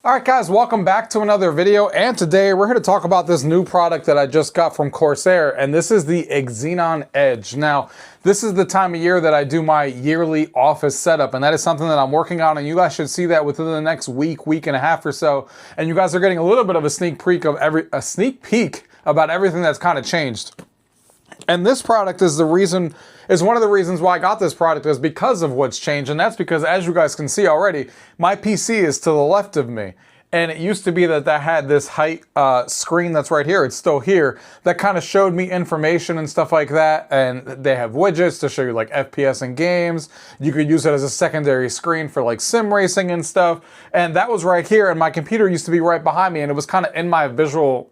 Alright guys, welcome back to another video, and today we're here to talk about this new product that I just got from Corsair, and this is the Xeneon Edge. Now, this is the time of year that I do my yearly office setup, and that is something that I'm working on, and you guys should see that within the next week and a half or so, and you guys are getting a little bit of a sneak peek about everything that's kind of changed. And this product is one of the reasons why I got this product, is because of what's changed. And that's because, as you guys can see already, my PC is to the left of me. And it used to be that had this height screen that's right here. It's still here. That kind of showed me information and stuff like that. And they have widgets to show you like FPS in games. You could use it as a secondary screen for like sim racing and stuff. And that was right here. And my computer used to be right behind me. And it was kind of in my visual,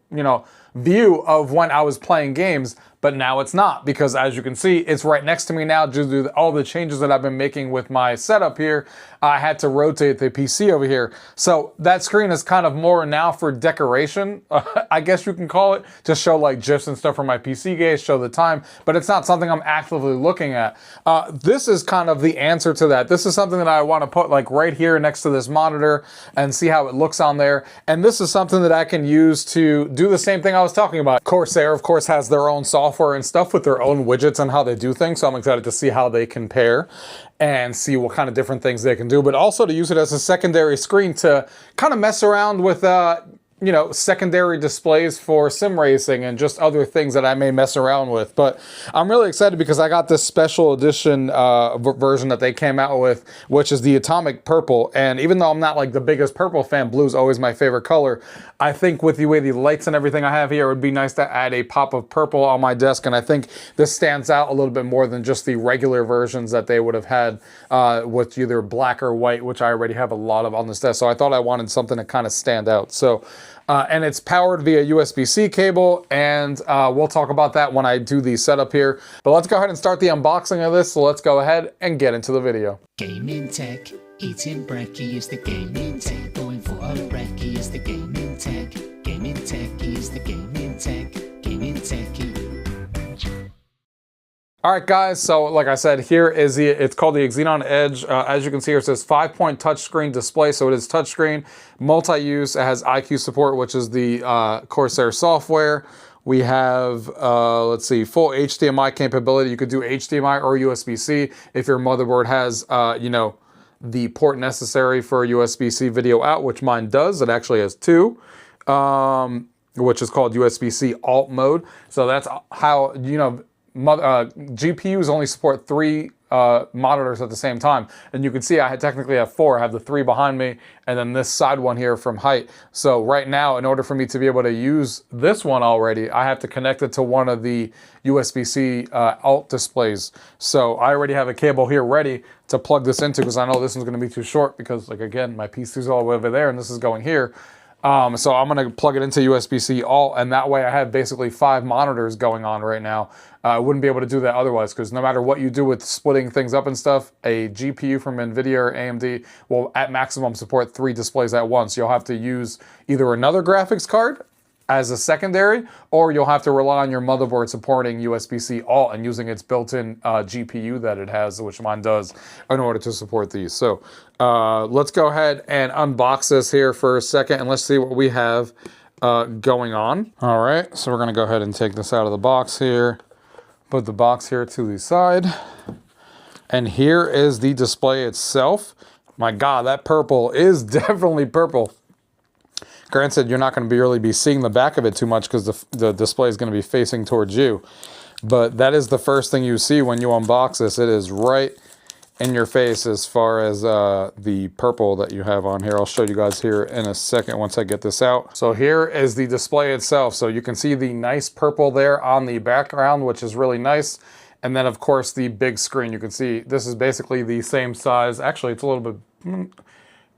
view of when I was playing games. But now it's not, because as you can see, it's right next to me now due to all the changes that I've been making with my setup here. I had to rotate the PC over here. So that screen is kind of more now for decoration, I guess you can call it, to show like GIFs and stuff for my PC games, show the time, but it's not something I'm actively looking at. This is kind of the answer to that. This is something that I want to put like right here next to this monitor and see how it looks on there. And this is something that I can use to do the same thing I was talking about. Corsair, of course, has their own software and stuff with their own widgets and how they do things, so I'm excited to see how they compare and see what kind of different things they can do, but also to use it as a secondary screen to kind of mess around with secondary displays for sim racing and just other things that I may mess around with. But I'm really excited because I got this special edition version that they came out with, which is the Atomic Purple. And even though I'm not like the biggest purple fan, blue is always my favorite color. I think with the way the lights and everything I have here, it would be nice to add a pop of purple on my desk. And I think this stands out a little bit more than just the regular versions that they would have had with either black or white, which I already have a lot of on this desk. So I thought I wanted something to kind of stand out. So and it's powered via USB-C cable, and we'll talk about that when I do the setup here. But let's go ahead and start the unboxing of this, so let's go ahead and get into the video. Gaming tech, eating brekkie is the gaming tech, going for a brekkie is the gaming tech, gaming techie is the gaming tech, gaming techie. All right, guys, so like I said, here is it's called the Xeneon Edge. As you can see here, it says 5-point touchscreen display, so it is touchscreen, multi-use. It has iCUE support, which is the Corsair software. We have, let's see, full HDMI capability. You could do HDMI or USB-C if your motherboard has, the port necessary for USB-C video out, which mine does. It actually has two. Which is called USB-C alt mode. So that's how, GPUs only support 3 monitors at the same time. And you can see I technically have 4. I have the 3 behind me and then this side one here from height. So right now, in order for me to be able to use this one already, I have to connect it to one of the USB-C alt displays. So I already have a cable here ready to plug this into, because I know this one's going to be too short because, like, again, my PC's all the way over there and this is going here. So I'm going to plug it into USB-C alt, and that way I have basically 5 monitors going on right now. I wouldn't be able to do that otherwise, because no matter what you do with splitting things up and stuff, a GPU from NVIDIA or AMD will at maximum support 3 displays at once. You'll have to use either another graphics card as a secondary, or you'll have to rely on your motherboard supporting USB-C alt and using its built-in GPU that it has, which mine does, in order to support these. So let's go ahead and unbox this here for a second, and let's see what we have going on. All right, so we're gonna go ahead and take this out of the box here, put the box here to the side, and here is the display itself. My God, that purple is definitely purple. Granted, you're not going to really be seeing the back of it too much because the display is going to be facing towards you. But that is the first thing you see when you unbox this. It is right in your face as far as the purple that you have on here. I'll show you guys here in a second once I get this out. So here is the display itself. So you can see the nice purple there on the background, which is really nice. And then, of course, the big screen. You can see this is basically the same size. Actually, it's a little bit,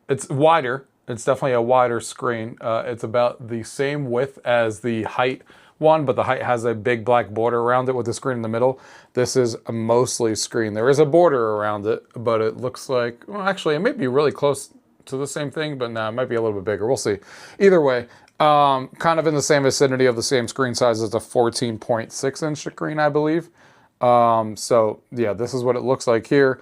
it's wider. It's definitely a wider screen. It's about the same width as the height one, but the height has a big black border around it with the screen in the middle. This is a mostly screen. There is a border around it, but it looks like, well, actually, it may be really close to the same thing, but no, it might be a little bit bigger. We'll see. Either way, kind of in the same vicinity of the same screen size as a 14.6-inch screen, I believe. So yeah, this is what it looks like here.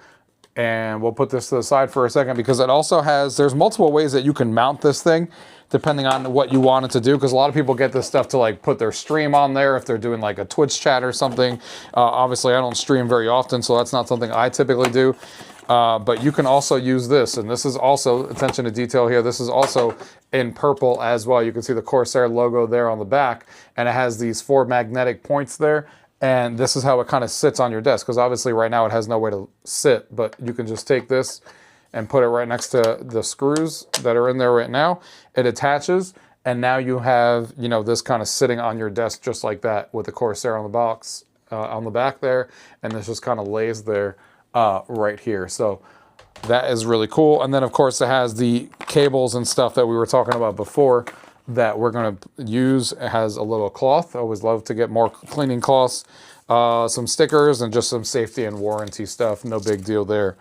And we'll put this to the side for a second because it also has, there's multiple ways that you can mount this thing depending on what you want it to do. Because a lot of people get this stuff to like put their stream on there if they're doing like a Twitch chat or something. Obviously I don't stream very often, so that's not something I typically do. But you can also use this, and this is also, attention to detail here, this is also in purple as well. You can see the Corsair logo there on the back, and it has these 4 magnetic points there. And this is how it kind of sits on your desk, because obviously right now it has no way to sit, but you can just take this and put it right next to the screws that are in there right now. It attaches, and now you have, you know, this kind of sitting on your desk just like that with the Corsair on the box, on the back there, and this just kind of lays there right here. So that is really cool. And then of course it has the cables and stuff that we were talking about before that we're going to use. It has a little cloth. I always love to get more cleaning cloths, some stickers, and just some safety and warranty stuff. No big deal there.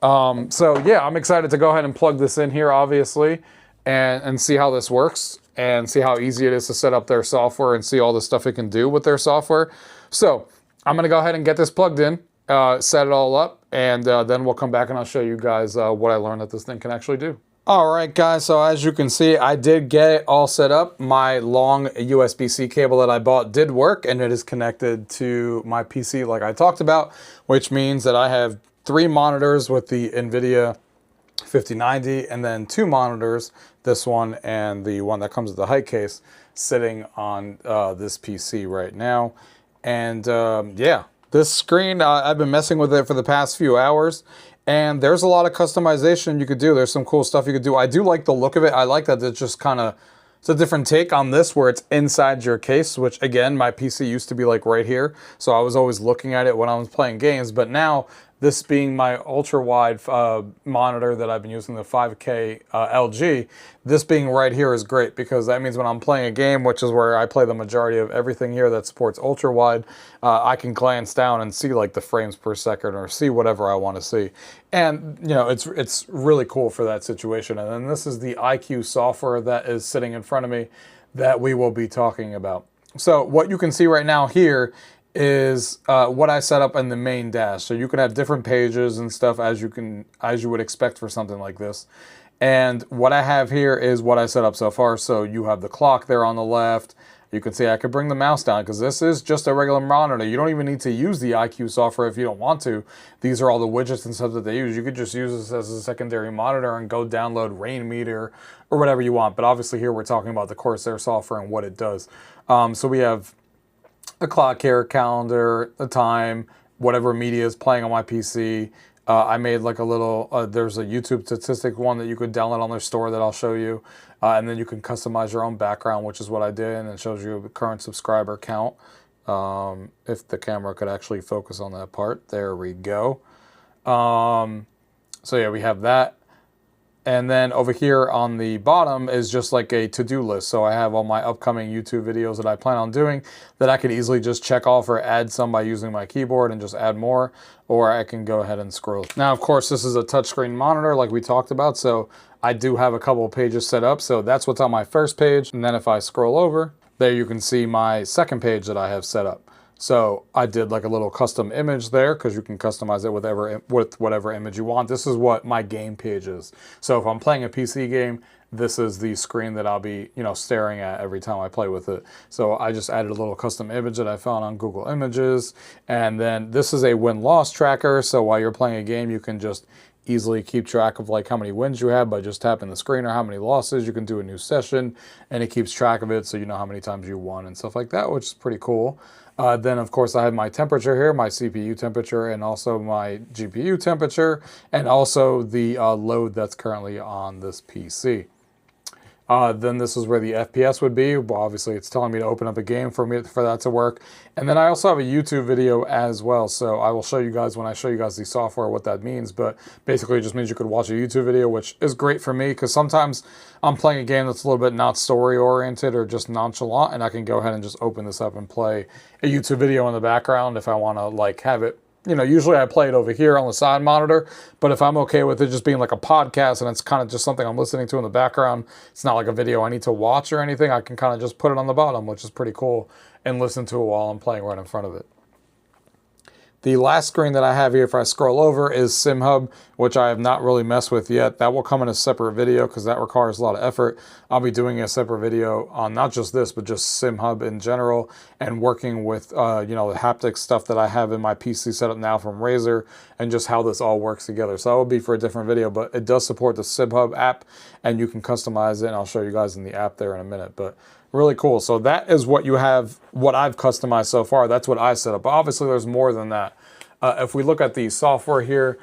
So yeah, I'm excited to go ahead and plug this in here, obviously, and see how this works and see how easy it is to set up their software and see all the stuff it can do with their software. So I'm going to go ahead and get this plugged in, set it all up, and then we'll come back and I'll show you guys what I learned that this thing can actually do. All right, guys, so as you can see, I did get it all set up. My long USB-C cable that I bought did work, and it is connected to my PC like I talked about, which means that I have 3 monitors with the NVIDIA 5090, and then 2 monitors, this one and the one that comes with the height case, sitting on this PC right now. And yeah, this screen, I've been messing with it for the past few hours. And there's a lot of customization you could do. There's some cool stuff you could do. I do like the look of it. I like that it's just kind of, it's a different take on this where it's inside your case, which again, my PC used to be like right here. So I was always looking at it when I was playing games. But now, this being my ultra wide monitor that I've been using, the 5K LG, this being right here is great because that means when I'm playing a game, which is where I play the majority of everything here that supports ultra wide, I can glance down and see like the frames per second or see whatever I want to see. And you know, it's really cool for that situation. And then this is the iCUE software that is sitting in front of me that we will be talking about. So what you can see right now here is what I set up in the main dash. So you can have different pages and stuff as you would expect for something like this. And what I have here is what I set up so far. So you have the clock there on the left. You can see I could bring the mouse down because this is just a regular monitor. You don't even need to use the iCUE software if you don't want to. These are all the widgets and stuff that they use. You could just use this as a secondary monitor and go download rain meter or whatever you want. But obviously here we're talking about the Corsair software and what it does. So we have a clock here, calendar, the time, whatever media is playing on my PC. I made like a little, there's a YouTube statistic one that you could download on their store that I'll show you. And then you can customize your own background, which is what I did. And it shows you the current subscriber count. If the camera could actually focus on that part. There we go. So yeah, we have that. And then over here on the bottom is just like a to-do list. So I have all my upcoming YouTube videos that I plan on doing that I could easily just check off or add some by using my keyboard and just add more, or I can go ahead and scroll. Now, of course, this is a touchscreen monitor like we talked about. So I do have a couple of pages set up. So that's what's on my first page. And then if I scroll over, there you can see my second page that I have set up. So I did like a little custom image there because you can customize it with whatever image you want. This is what my game page is. So if I'm playing a PC game, this is the screen that I'll be, you know, staring at every time I play with it. So I just added a little custom image that I found on Google Images. And then this is a win-loss tracker. So while you're playing a game, you can just easily keep track of like how many wins you have by just tapping the screen, or how many losses. You can do a new session and it keeps track of it, so you know how many times you won and stuff like that, which is pretty cool. Then of course I have my temperature here, my CPU temperature, and also my GPU temperature, and also the load that's currently on this PC. Then this is where the FPS would be. Well, obviously it's telling me to open up a game for that to work. And then I also have a YouTube video as well. So I will show you guys when I show you guys the software what that means. But basically it just means you could watch a YouTube video, which is great for me because sometimes I'm playing a game that's a little bit not story oriented or just nonchalant, and I can go ahead and just open this up and play a YouTube video in the background if I want to like have it. You know, usually I play it over here on the side monitor, but if I'm okay with it just being like a podcast and it's kind of just something I'm listening to in the background, it's not like a video I need to watch or anything, I can kind of just put it on the bottom, which is pretty cool, and listen to it while I'm playing right in front of it. The last screen that I have here, if I scroll over, is SimHub, which I have not really messed with yet. That will come in a separate video because that requires a lot of effort. I'll be doing a separate video on not just this, but just SimHub in general, and working with you know, the haptic stuff that I have in my PC setup now from Razer, and just how this all works together. So that will be for a different video, but it does support the SimHub app, and you can customize it, and I'll show you guys in the app there in a minute. But really cool. So that is what you have, what I've customized so far. That's what I set up. But obviously, there's more than that. If we look at the software here,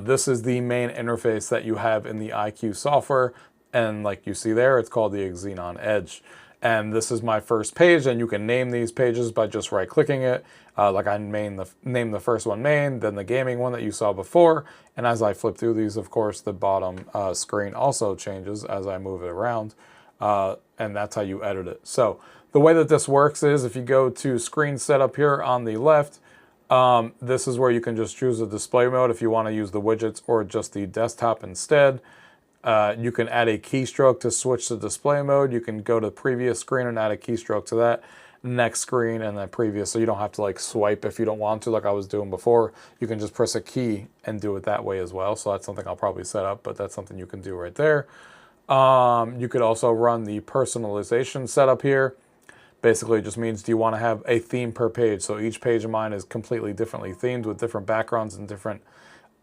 this is the main interface that you have in the iCUE software. And like you see there, it's called the Xeneon Edge. And this is my first page, and you can name these pages by just right-clicking it. Like I named the first one main, then the gaming one that you saw before. And as I flip through these, of course, the bottom screen also changes as I move it around. And that's how you edit it. So the way that this works is if you go to screen setup here on the left, this is where you can just choose a display mode if you want to use the widgets or just the desktop instead. You can add a keystroke to switch to display mode. You can go to previous screen and add a keystroke to that. Next screen and then previous, so you don't have to like swipe if you don't want to like I was doing before. You can just press a key and do it that way as well. So that's something I'll probably set up, but that's something you can do right there. You could also run the personalization setup here. Basically, it just means, do you want to have a theme per page? So each page of mine is completely differently themed with different backgrounds and different,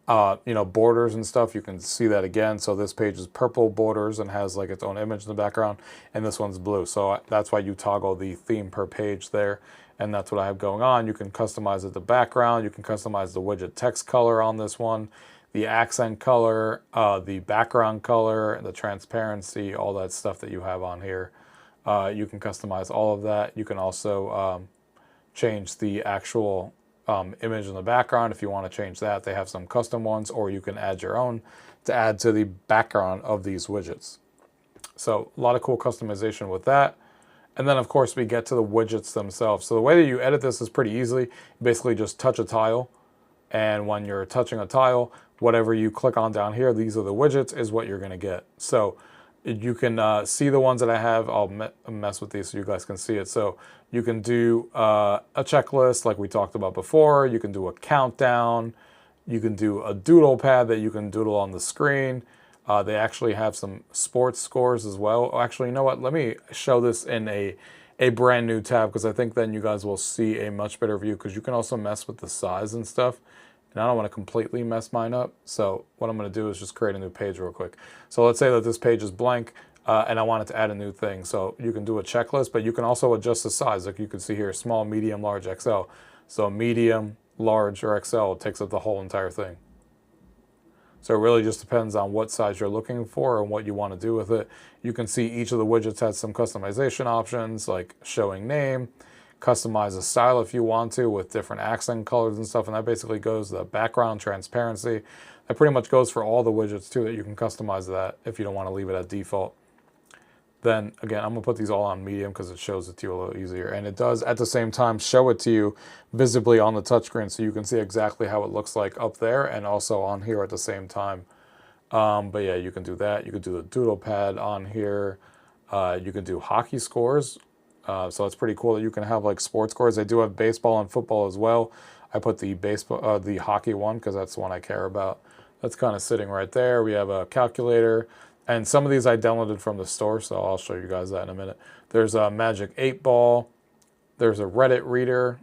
you know, borders and stuff. You can see that again. So this page is purple borders and has like its own image in the background, and this one's blue. So that's why you toggle the theme per page there. And that's what I have going on. You can customize it, the background. You can customize the widget text color on this one, the accent color, the background color, the transparency, all that stuff that you have on here. You can customize all of that. You can also change the actual image in the background if you want to change that. They have some custom ones, or you can add your own to add to the background of these widgets. So a lot of cool customization with that. And then, of course, we get to the widgets themselves. So the way that you edit this is pretty easily. You basically just touch a tile. And when you're touching a tile, whatever you click on down here, these are the widgets, is what you're going to get. So you can see the ones that I have. I'll mess with these so you guys can see it. So you can do a checklist like we talked about before. You can do a countdown. You can do a doodle pad that you can doodle on the screen. They actually have some sports scores as well. Actually, you know what? Let me show this in a brand new tab, because I think then you guys will see a much better view, because you can also mess with the size and stuff. And I don't want to completely mess mine up. So what I'm going to do is just create a new page real quick. So let's say that this page is blank and I wanted to add a new thing. So you can do a checklist, but you can also adjust the size. Like you can see here, small, medium, large, XL. So medium, large, or XL takes up the whole entire thing. So it really just depends on what size you're looking for and what you want to do with it. You can see each of the widgets has some customization options, like showing name, customize a style if you want to with different accent colors and stuff. And that basically goes the background transparency. That pretty much goes for all the widgets too, that you can customize that if you don't want to leave it at default. Then again, I'm gonna put these all on medium because it shows it to you a little easier. And it does at the same time show it to you visibly on the touchscreen, so you can see exactly how it looks like up there and also on here at the same time. But yeah, you can do that. You can do the doodle pad on here. You can do hockey scores. So it's pretty cool that you can have like sports scores. They do have baseball and football as well. I put the the hockey one because that's the one I care about. That's kind of sitting right there. We have a calculator, and some of these I downloaded from the store, so I'll show you guys that in a minute. There's a Magic 8 Ball. There's a Reddit reader,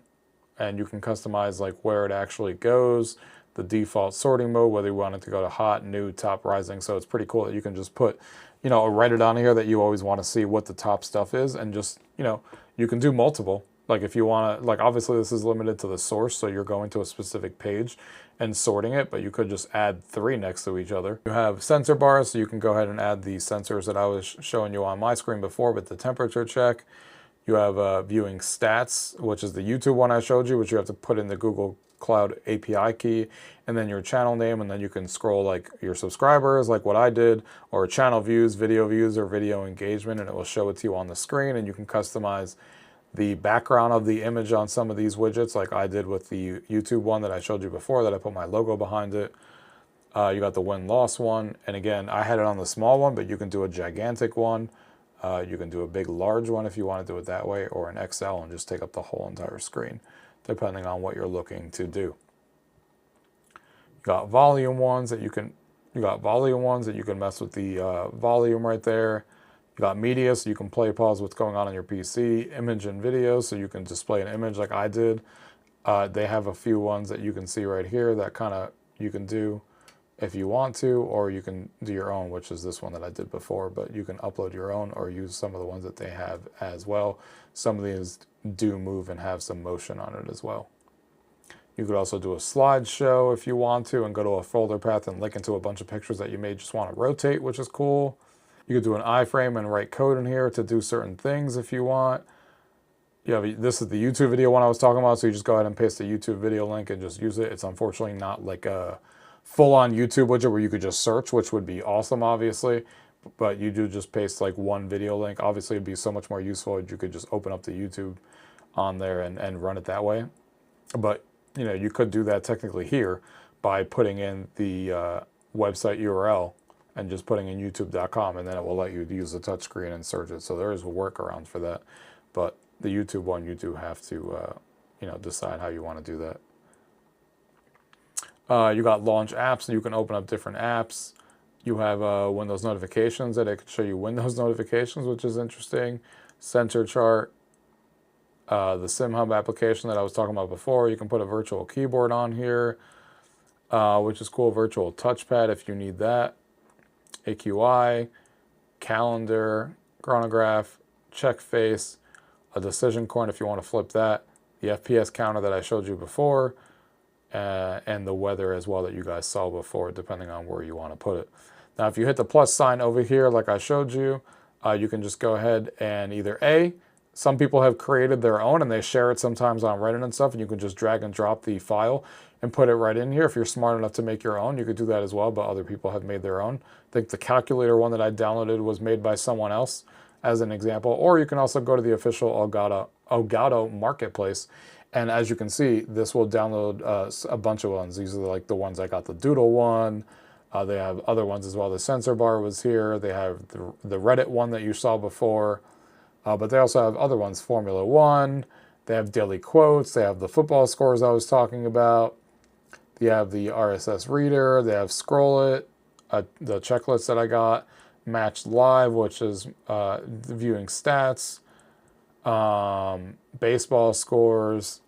and you can customize like where it actually goes. The default sorting mode, whether you want it to go to hot, new, top, rising. So it's pretty cool that you can just put, you know, a Reddit on here that you always want to see what the top stuff is, and just, you know, you can do multiple. Like if you want to, like obviously this is limited to the source, so you're going to a specific page and sorting it, but you could just add 3 next to each other. You have sensor bars, so you can go ahead and add the sensors that I was showing you on my screen before with the temperature check. You have viewing stats, which is the YouTube one I showed you, which you have to put in the Google Cloud API key, and then your channel name, and then you can scroll like your subscribers, like what I did, or channel views, or video engagement, and it will show it to you on the screen. And you can customize the background of the image on some of these widgets, like I did with the YouTube one that I showed you before, that I put my logo behind it. You got the win-loss one, and again, I had it on the small one, but you can do a gigantic one. You can do a big, large one if you want to do it that way, or an XL and just take up the whole entire screen, depending on what you're looking to do. got volume ones that you can mess with the volume right there. You got media, so you can play, pause what's going on your PC. Image and video, so you can display an image like I did. They have a few ones that you can see right here that kind of you can do if you want to, or you can do your own, which is this one that I did before, but you can upload your own or use some of the ones that they have as well. Some of these do move and have some motion on it as well. You could also do a slideshow if you want to and go to a folder path and link into a bunch of pictures that you may just want to rotate, which is cool. You could do an iframe and write code in here to do certain things if you want. This is the YouTube video one I was talking about, so you just go ahead and paste the YouTube video link and just use it. It's unfortunately not like a full-on YouTube widget where you could just search, which would be awesome, obviously. But you do just paste like one video link. Obviously, it'd be so much more useful if you could just open up the YouTube on there and run it that way. But you could do that technically here by putting in the website URL and just putting in youtube.com, and then it will let you use the touchscreen and search it. So there is a workaround for that. But the YouTube one, you do have to decide how you want to do that. You got launch apps, and you can open up different apps. You have Windows notifications that it can show you Windows notifications, which is interesting. Sensor chart, the SimHub application that I was talking about before. You can put a virtual keyboard on here, which is cool. Virtual touchpad if you need that. AQI, calendar, chronograph, check face, a decision coin if you want to flip that. The FPS counter that I showed you before. And the weather as well that you guys saw before, depending on where you want to put it. Now, if you hit the plus sign over here, like I showed you, you can just go ahead and either some people have created their own and they share it sometimes on Reddit and stuff, and you can just drag and drop the file and put it right in here. If you're smart enough to make your own, you could do that as well, but other people have made their own. I think the calculator one that I downloaded was made by someone else as an example, or you can also go to the official Elgato marketplace. And as you can see, this will download a bunch of ones. These are like the ones I got, the Doodle one. They have other ones as well. The sensor bar was here. They have the Reddit one that you saw before. But they also have other ones, Formula One. They have daily quotes. They have the football scores I was talking about. They have the RSS reader. They have Scroll It, the checklist that I got. Match Live, which is viewing stats. Baseball scores,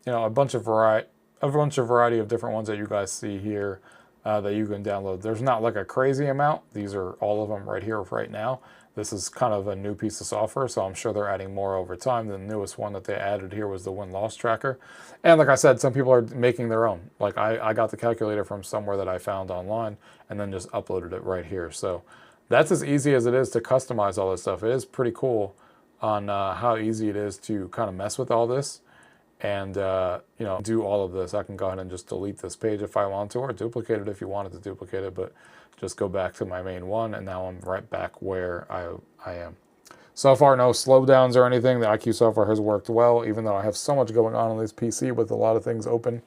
a bunch of variety of different ones that you guys see here that you can download. There's not like a crazy amount. These are all of them right here right now. This is kind of a new piece of software, so I'm sure they're adding more over time. The newest one that they added here was the win-loss tracker. And like I said, some people are making their own. Like I got the calculator from somewhere that I found online and then just uploaded it right here. So that's as easy as it is to customize all this stuff. It is pretty cool on how easy it is to kind of mess with all this and do all of this. I can go ahead and just delete this page if I want to, or duplicate it if you wanted to duplicate it, but just go back to my main one, and now I'm right back where I am. So far, no slowdowns or anything. The iCUE software has worked well, even though I have so much going on this PC with a lot of things open.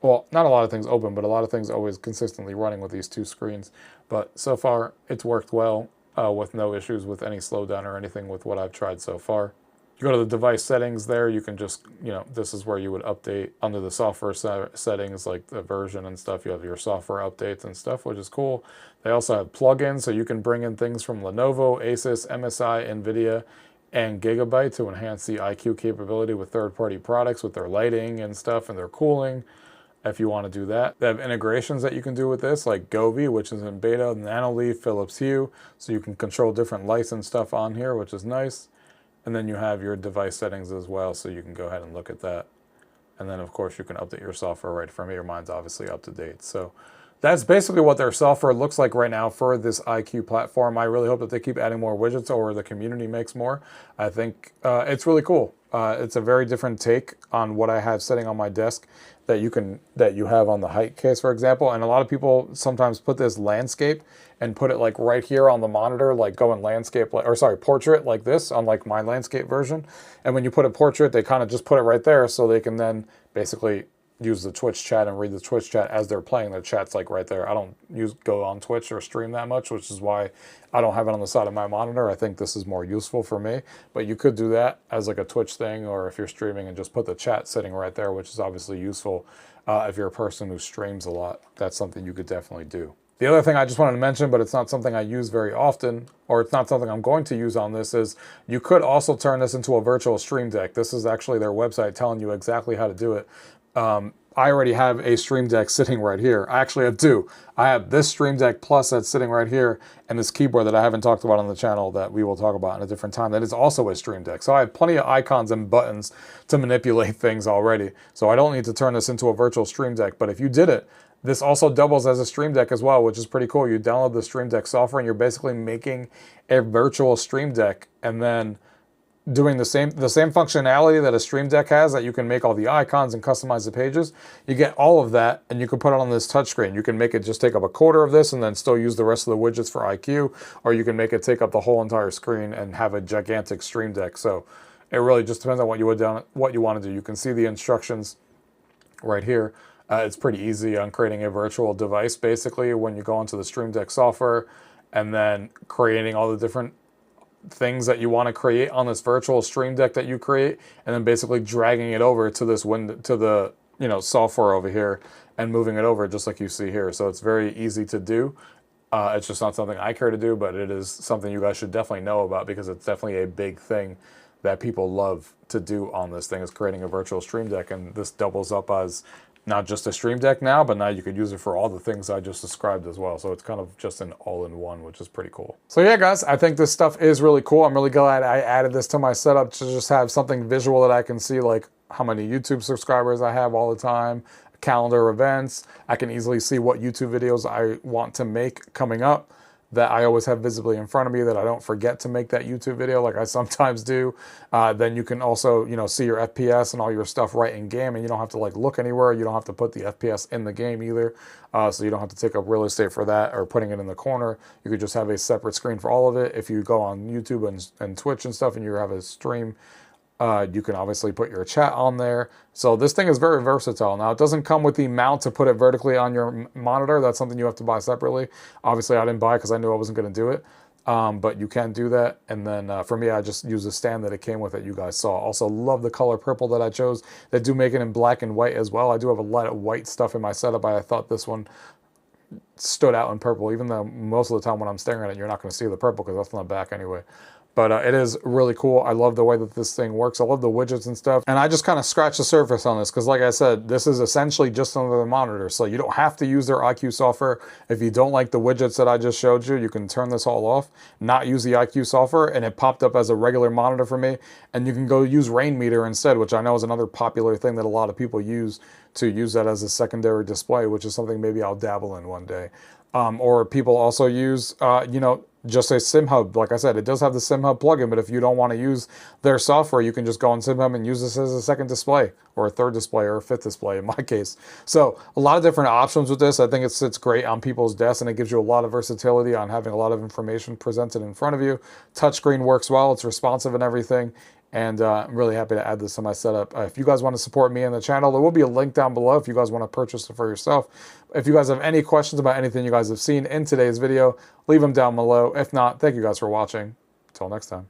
Well, not a lot of things open, but a lot of things always consistently running with these two screens. But so far, it's worked well with no issues with any slowdown or anything with what I've tried so far. You go to the device settings there, you can just, this is where you would update under the software settings, like the version and stuff. You have your software updates and stuff, which is cool. They also have plugins, so you can bring in things from Lenovo, Asus, MSI, NVIDIA, and Gigabyte to enhance the iCUE capability with third-party products, with their lighting and stuff and their cooling, if you want to do that. They have integrations that you can do with this, like Govee, which is in beta, Nanoleaf, Philips Hue, so you can control different lights and stuff on here, which is nice. And then you have your device settings as well, so you can go ahead and look at that. And then, of course, you can update your software right from here. Mine's obviously up to date. So that's basically what their software looks like right now for this iCUE platform. I really hope that they keep adding more widgets, or the community makes more. I think it's really cool. It's a very different take on what I have sitting on my desk that you have on the height case, for example. And a lot of people sometimes put this landscape and put it like right here on the monitor, like going landscape, portrait like this on like my landscape version. And when you put a portrait, they kind of just put it right there so they can then basically use the Twitch chat and read the Twitch chat as they're playing. The chat's like right there. I don't go on Twitch or stream that much, which is why I don't have it on the side of my monitor. I think this is more useful for me, but you could do that as like a Twitch thing, or if you're streaming and just put the chat sitting right there, which is obviously useful if you're a person who streams a lot, that's something you could definitely do. The other thing I just wanted to mention, but it's not something I use very often, or it's not something I'm going to use on this, is you could also turn this into a virtual stream deck. This is actually their website telling you exactly how to do it. I already have a stream deck sitting right here. I actually have two. I have this stream deck plus that's sitting right here, and this keyboard that I haven't talked about on the channel that we will talk about in a different time that is also a stream deck. So I have plenty of icons and buttons to manipulate things already. So I don't need to turn this into a virtual stream deck, but if you did it, this also doubles as a stream deck as well, which is pretty cool. You download the stream deck software and you're basically making a virtual stream deck and then doing the same functionality that a stream deck has, that you can make all the icons and customize the pages. You get all of that and you can put it on this touchscreen. You can make it just take up a quarter of this and then still use the rest of the widgets for iCUE, or you can make it take up the whole entire screen and have a gigantic stream deck. So it really just depends on what you want to do. You can see the instructions right here. It's pretty easy on creating a virtual device, basically, when you go into the Stream Deck software and then creating all the different things that you want to create on this virtual Stream Deck that you create, and then basically dragging it over to this window, to the software over here, and moving it over just like you see here. So it's very easy to do. It's just not something I care to do, but it is something you guys should definitely know about, because it's definitely a big thing that people love to do on this thing, is creating a virtual Stream Deck. And this doubles up as not just a Stream Deck now, but now you could use it for all the things I just described as well. So it's kind of just an all-in-one, which is pretty cool. So yeah, guys, I think this stuff is really cool. I'm really glad I added this to my setup to just have something visual that I can see, like how many YouTube subscribers I have all the time, calendar events. I can easily see what YouTube videos I want to make coming up, that I always have visibly in front of me, that I don't forget to make that YouTube video like I sometimes do. Then you can also, see your FPS and all your stuff right in game, and you don't have to like look anywhere. You don't have to put the FPS in the game either. So you don't have to take up real estate for that or putting it in the corner. You could just have a separate screen for all of it. If you go on YouTube and Twitch and stuff and you have a stream, you can obviously put your chat on there. So this thing is very versatile. Now, it doesn't come with the mount to put it vertically on your monitor. That's something you have to buy separately. Obviously, I didn't buy it because I knew I wasn't going to do it. But you can do that. And then for me, I just use the stand that it came with that you guys saw. Also, love the color purple that I chose. They do make it in black and white as well. I do have a lot of white stuff in my setup, but I thought this one stood out in purple, even though most of the time when I'm staring at it, you're not going to see the purple because that's on the back anyway. But it is really cool. I love the way that this thing works. I love the widgets and stuff. And I just kind of scratched the surface on this because, like I said, this is essentially just another monitor. So you don't have to use their iCUE software. If you don't like the widgets that I just showed you, you can turn this all off, not use the iCUE software, and it popped up as a regular monitor for me. And you can go use Rainmeter instead, which I know is another popular thing that a lot of people use, to use that as a secondary display, which is something maybe I'll dabble in one day. Or people also use, just a SimHub. Like I said, it does have the SimHub plugin, but if you don't want to use their software, you can just go on SimHub and use this as a second display, or a third display, or a fifth display in my case. So a lot of different options with this. I think it sits great on people's desks, and it gives you a lot of versatility on having a lot of information presented in front of you. Touchscreen works well. It's responsive and everything. And I'm really happy to add this to my setup. If you guys want to support me and the channel, there will be a link down below if you guys want to purchase it for yourself. If you guys have any questions about anything you guys have seen in today's video, leave them down below. If not, thank you guys for watching. Until next time.